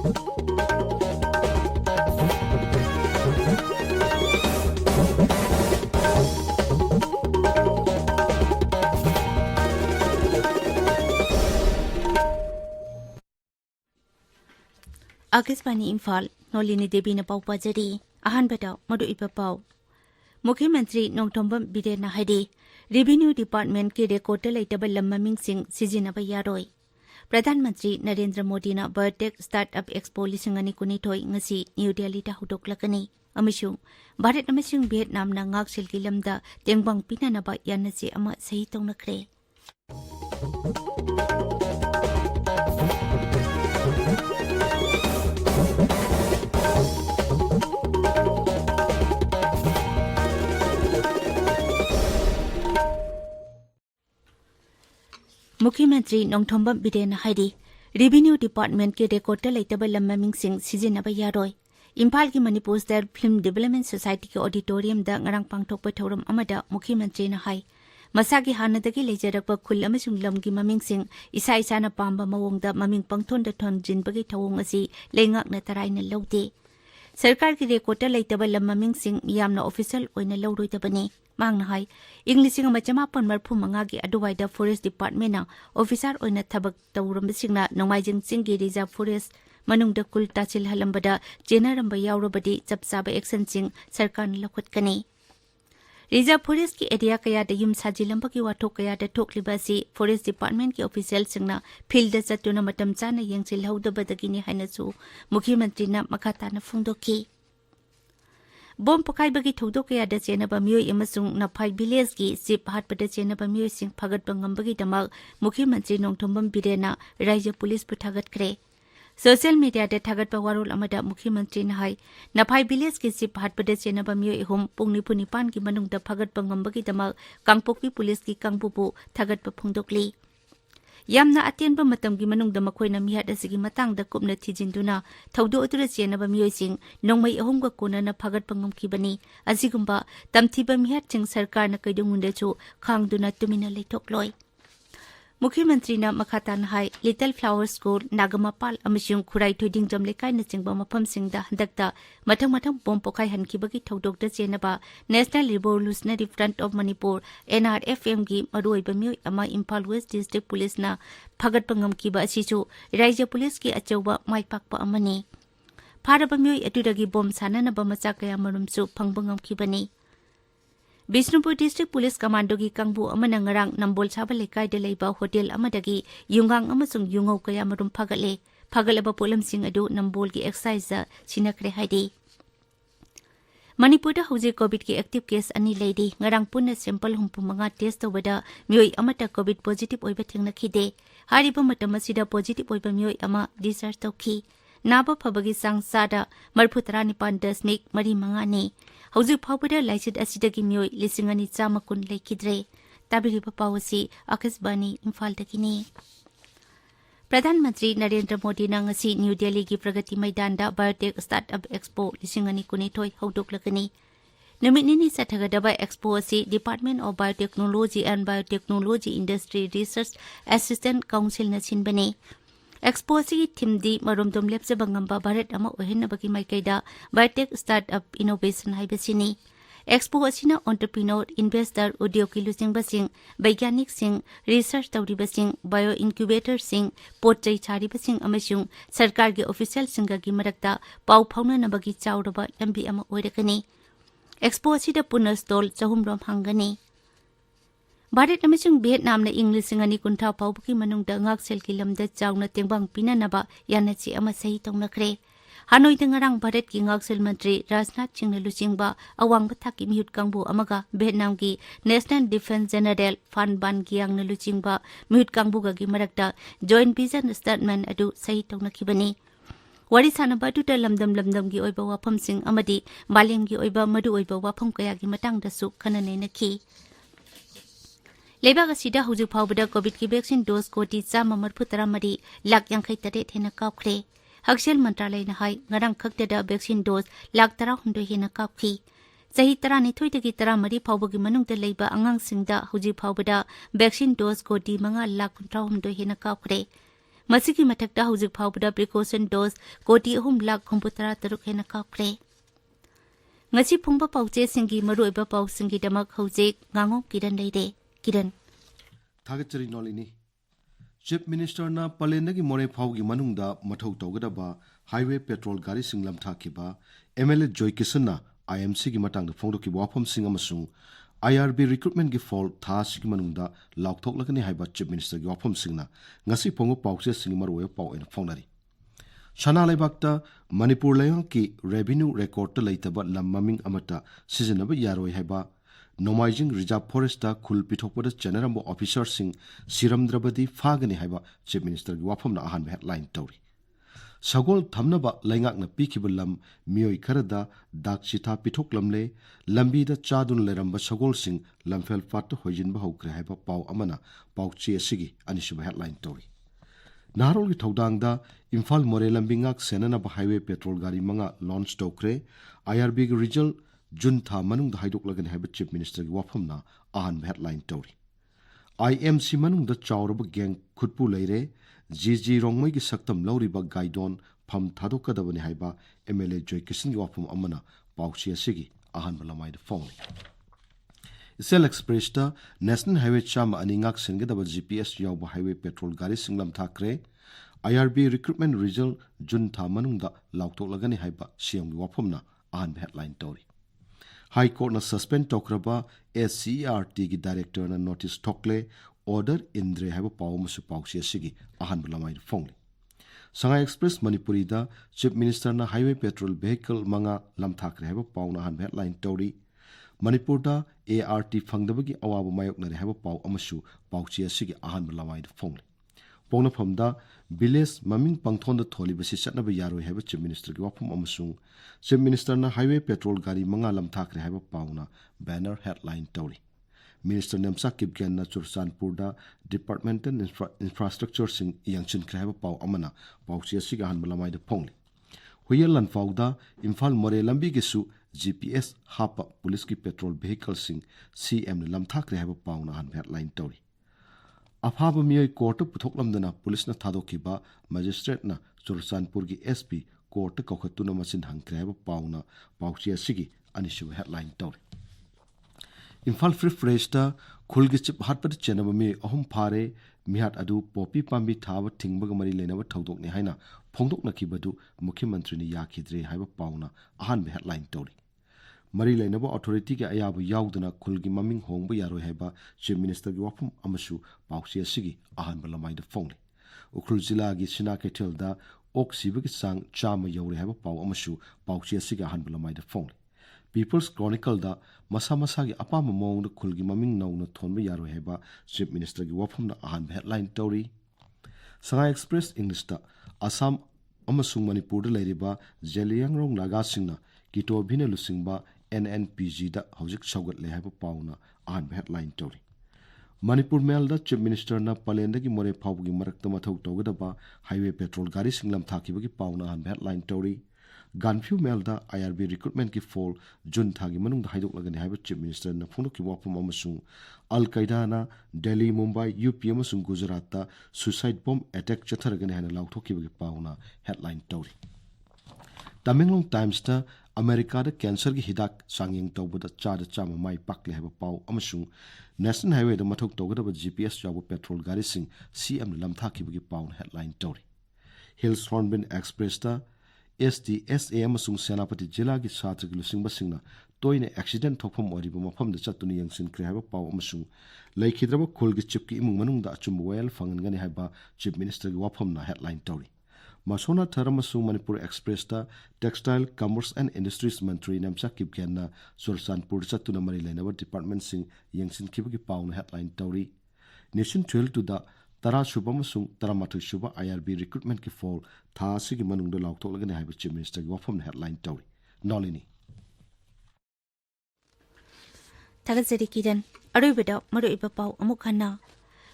आकाशवाणी इम्फाल नोलिनी देवी न पाउ पाजरी अहानबदा मदु इपा पाउ मुख्यमंत्री नोंथोंबम बिरेना हाइदे रेवेन्यू डिपार्टमेंट के रेकॉर्ड लेटब लम ममिंग सिंह सिजिनब यारोय प्रधानमंत्री नरेंद्र मोदी न बायोटेक स्टार्टअप एक्सपो लिसिंग अनि कुनिथोय ngasi न्यू दिल्ली ता हुदोक्लकनी अमिसुं भारत अमसुं वियतनाम न ngakselgi lamda tengbang pinanaba yanase ama sahi tongnakhre मुख्यमंत्री नोंथोंबम बिरेना हाइदे रेवेन्यू डिपार्टमेंट के रेकॉर्ड लेटब लम ममिंग सिंह सिजिनब यारोय इम्फाल की Manipur state film development society के ऑडिटोरियम दा ngarang pangthokpa thauram amada मुख्यमंत्री ना हाई मसागी हानदगी लेजरप खुल अमसुंग लमगी ममिंग सिंह इसा इसाना पांबा मवोंगदा ममिंग पंगथोंदा थोंजिनबगी थवोंग असि लेंगाकना तराइना लौदे सरकार की रेकॉर्ड लेटब लम ममिंग सिंह यामना ऑफिशियल ओइना लौरोइदबने मांगना हाई इंग्लिशिंग मचमापन मरफु मंगागी अडुवाइदा फॉरेस्ट डिपार्टमेंट ऑफिसर ओइना थबक तौरमसिंगना नोंगाइजिंग सिंगी रिजर्व फॉरेस्ट मनुंगदा कुल ताचिल हलंबदा जेनरंबा यावरबदी चपचाबा एक्शन सिंह सरकार न लखुतकनी रिजर्व फॉरेस्ट की एरिया कयादा युम साजिलंबगी वाथोक कयादा थोकलिबासी फॉरेस्ट डिपार्टमेंट के ऑफिशियल सिंगना फील्ड चतुना मतम चाना यंगसिलहौदबदगिनी हाइनसु मुख्यमंत्री ना मखाताना फोंदोकी बोम पकाइबगी थौदोक कयादा चेनबा मियोय अमसुंग नफाई विलेज की चिप हाटपदा चेनबा मियोय सिंह फगतबा ngambagi damak मुख्यमंत्री नोंथोंबम बिरेना राज्य पुलिस पु थागतख्रे सोशल मीडिया दे थागतबा वारोल अमदा मुख्यमंत्री ना हाई नफाई विलेज की चिप हाटपदा चेनबा मियोय होम पुंगनिपु निपान की मनुंगदा फगतबा ngambagi damak कांगपोकपी पुलिस की कांगपुपु थागतबा फोंदोकली यामना अत्यंब मतमगी मनुंगदा मखोइना मिहाद असिगी मतंगदा कुपना थिजिंदुना थौदो अदुरा चेनबा मियोयसिंग नोंमै अहुमगा कोनना फगतबा ngamkibani असिगुंबा तमथिबा मिहादसिंग सरकारना कैदुंगुंदेचु खांगदुना तुमिना लेथोकलोय मुख्यमंत्री ना मखाताना हाई लिटिल फ्लावर स्कूल नागमापाल अमसुंग खुराई थोइदिंग जम लेकाइना चिंगबा मफमसिंगदा हंदकता मथंग मथंग बोम पोखाई हनखिबगी थौदोकदा चेनबा national revolutionary front of Manipur NRFM की मरुओइबा मियोय अमा इम्फाल वेस्ट डिस्ट्रिक्ट पुलिस ना फगतबा ngamkiba asichu राज्य पुलिस की अचौबा माइपाकपा अमनी फारबा मियोय अदुदगी बोम साननबा मचा कया मरुमसु फंगबा ngamkibani Bishnupur district police commando की कांगबु अमना ngarang नंबोल छाबा लेकाइदा लेबा होटल अमदगी युंगांग अमसुंग युंगौ कया मरुम फगले फगलबा पोलमसिंग अदु नंबोल की एक्साइज सिनखरे हाइदे मणिपुर हौजे कोविड की एक्टिव केस अनि लेदी ngarang पुन्ना सैंपल हुंपु मंगा टेस्ट तौबदा मियोय अमता कोविड पॉजिटिव ओइबा थेंगनखिदे हारिबा मतम असिदा पॉजिटिव ओइबा मियोय अमा डिस्चार्ज तौखी नाबा फबगी सांगसादा मरफुतरा निपान दशमिक मरी मंगाने हौजिक फाउबदा लाइसिड असिदगी मियोय लिसिंग अनि चामा कुन लेखिद्रे ताबिरिबा पावसी आकाशवाणी इम्फाल दगिनी प्रधानमंत्री नरेंद्र मोदी ना ngasi न्यू दिल्ली की Pragati Maidan biotech startup expo लिसिंग अनि कुनिथोय हौदोकलगनी नुमितनिनी सथगदबा एक्सपो असि department of biotechnology and biotechnology industry research assistant council न छिनबने एक्सपो की थीम दी मरोमदोम लेपजबा ngamba भारत अमा ओहेनबगी माइकैदा बायोटेक स्टार्टअप इनोवेशन हाइबसिनी एक्सपो असिना एंटरप्रेन्योर इन्वेस्टर उद्योग की लुचिंगबसिंग वैज्ञानिक सिंह रिसर्च तौरिबसिंग बायो इनक्यूबेटर सिंह पोटचै छारिबसिंग अमसुंग सरकार के ऑफिशियल सिंगगी मरक्ता पाउ फाउननबगी चाउरबा लंबी अमा ओइरकनी एक्सपो असिदा पुनः स्टॉल चहुमरोम हांगनी भारत अमसुंग वियतनाम ने इंग्लिशिंग अनि कुंथा पाउबकी मनुंगदा ngakselgi की लमदा चाउना तेंगबांग पिननबा यानची अमा सही तौनखरे हानोई नgarang भारत की ngaksil मंत्री राजनाथ सिंह ने लुचिंगबा अवांग थाकी मिहुत कांगबो अमगा वियतनाम की नेशनल डिफेंस जनरल फान बान गियांग ने लुचिंगबा मिहुत कांगबुगा की मरक्ता जॉइंट विजन स्टेटमेंट अदु सही तौनखिबनी वरी सानबा दुटा लमदम लमदम की ओइबा वाफम सिंह अमदी मालेम की ओइबा मदु ओइबा वाफम कया की मतंगदसु खननेनखि लेबाग असिदा हुजु फाउबदा कोविड की वैक्सीन डोज कोटी 143 लाख यांखै तरेट हेना काउख्रे हक्सेल मंत्रालय न हाई ngarang खक्तदा वैक्सीन डोज लाख 13 हेना काउखि सही 12 दगी 13 फाउबगी मनुंगदा लेबा अंगांग सिंगदा हुजु फाउबदा वैक्सीन डोज कोटी 5 लाख 13 हेना काउख्रे ꯃꯁꯤꯒꯤ ꯃꯊꯛꯇ ꯍꯧꯖꯤꯛ ꯐꯥꯎꯕꯗ ꯄ꯭ꯔꯤꯀꯣꯁꯟ ꯗꯣꯁ ꯀꯣꯇꯤ 3,63,000 ꯍꯦꯟꯅ ꯀꯥꯞꯈ꯭ꯔꯦ꯫ ꯉꯁꯤ ꯐꯣꯡꯕ ꯄꯥꯎꯆꯦꯁꯤꯡꯒꯤ ꯃꯔꯨꯑꯣꯏꯕ ꯄꯥꯎꯁꯤꯡꯒꯤꯗꯃꯛ ꯍꯧꯖꯤꯛ ꯉꯥꯡꯉꯣꯝ ꯀꯤꯔꯟ ꯂꯩꯔꯦ꯫ ꯀꯤꯔꯟ थागतरी नोलिनी चीफ मिनिस्टर ना पलेंदगी मोरे फाउगी मनुंगदा मथौ तौगदबा हाईवे पेट्रोल गाड़ी सिंगलम थाकिबा एमएलए जॉय किशन आईएमसी की मतंग फोंदोकी वाफम सिंग अमसुंग आईआरबी रिक्रूटमेंट की फॉल था सिगी मनुंगदा लाउथोकलगनी हाइबा चीफ मिनिस्टर की वाफम सिंगना ngasi phongo pause singi maruwe pau en phonari Shana Lebakta Manipur Layong ki revenue record ta leitaba lam maming amata seasonaba yaroi haiba Nomaijing Reserve Forest ta khul pithokpada general officer sing Siramdrabadi Fagani haiba Chief Minister gi wafam na ahan headline tori Sagol thamnaba laingak na pikiba lam mioi kharada dakchitha pithoklamle lambi da chadun leramba sagol sing lamfel fat hoijinba hokre haiba pau amana pauchi asigi anisuba headline tori Narol ki thodangda Imphal More lambingak senanaba highway petrol gari manga launch tokre IRB gi regional Jun tha manung da haidok lagan haiba Chief Minister gi wafam na ahan headline tori IMC manung da chawraba gang khutpu leire GG rongmai gi saktam lauriba gaidon pham thadokadabani haiba MLA Joy Kisan gi wafam amana pauchi asigi ahan balamai da phone Isel Express ta National Highway chama aningak sengedaba GPS yawba highway petrol gari singlam thakre IRB recruitment result Jun tha manung da lautok lagani haiba CM gi wafam na ahan headline tori High Court na suspend tokraba SCERT gi director na notice tokle order indre haiba paw musu pauchi asigi ahan balamai phone Shanghai Express Manipuri da Chief Minister na highway petrol vehicle manga lam thakre haiba paw na ahan headline tori Manipur da ART fangdabagi awaba mayok na haiba paw amasu pauchi asigi ahan balamai phone Pongna phamda village maming pangthon da tholi basi chatnaba yaroi haiba Chief Minister gi wafam amasung Chief Minister na highway petrol gari manga lam thakre haiba pawna banner headline tori Minister Nemsa Kipgen na Churchanpur da Departmental Infrastructure sing yangchin kre haiba paw amana pauchi asiga han balamai da phongli Huyal lan fawda Imphal More lambi gisu GPS hapa police ki petrol vehicle sing CM lam thakre haiba pawna han headline tori Afhaba miyoi court puthoklamdana police na thadokiba magistrate na Churchanpur gi SP court kokhatuna machin hangkre haiba pawna pauchi asigi anishu headline tori Imphal Free Fresh ta khulgi chip hatpat chenaba mi ahum phare mihat adu popi pambi thaba thingbaga mari lenaba thodok ni haina phongdok nakibadu mukhyamantri ni yakhidre haiba pawna ahan headline tori Mari Lainaba Authority ki ayabu yaudana khulgi maming hongba yaroi haiba Chief Minister gi wafum amashu pauchi asigi ahan balamai da phone Ukhul Jila gi Sina Ketel da oksiba gi sang chama yore haiba paw amashu pauchi asigi ahan balamai da phone People's Chronicle da masa masa gi apama mong da khulgi maming nauna thonba yaroi haiba Chief Minister gi wafum na ahan headline tori Shanghai Express English da Assam amasung Manipur da leiriba Zeliangrong Naga singna Kito bhina lusingba NNPG da hojik saugat le haiba pawna ahan headline tori Manipur Mail da Chief Minister na palenda gi more phawgi marakta mathau tawgadaba highway petrol gari singlam thakibagi pawna ahan headline tori Ganphu Mail da IRB recruitment ki fall Jun thagi manung da haidok lagani haiba Chief Minister na phunu ki wapum amasung Al Qaeda na Delhi Mumbai UP amasung Gujarat ta suicide bomb attack chatharagani hana lauthokibagi pawna headline tori Tamenglong Times ta America da cancer gi hidak sangyeng tawbada chada chama mai pakle haba paw amasung National Highway da mathok tawgada GPS jabu petrol gari sing CM lam thakibagi paw headline tori Hills Hornbill Express ta SDSA amasung Senapati Jila gi satra gi lusingba singna toine accident thokpham oriba mafam da chatuni yangsin kre haba paw amasung laikhidraba khulgi chipki imung manung da achum well fangangani haba Chief Minister gi wafam na headline tori Masona Tharamasung Manipur Express ta Textile Commerce and Industries Mantri Namsa Kipgen na Churchanpur chatuna mari lainaba department sing yangsin kibagi pawna headline tori Nation 12 to da Tara Shubha masung Taramathu Shubha IRB recruitment ki fall tha sigi manung da lauktok lagani haiba Chief Minister gi wafam headline tori Nolini Tagasari Kiran Arubida Maruiba Paw Amukhanna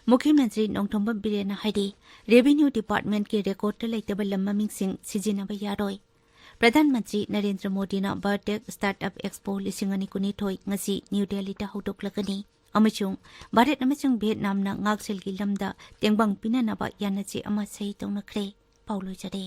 Mukhyamantri Nongthomba Birena haidi Revenue Department ki record ta leitaba lam maming sing sijinaba yaroi Pradhan Mantri Narendra Modi na Biotech Startup Expo 2019 ngasi New Delhi ta hautoklagani अमचुंग भारत अमचुंग Vietnam ना ngaksil gi lamda tengbang pinanaba yanache ama sei tongnakhre paulo jare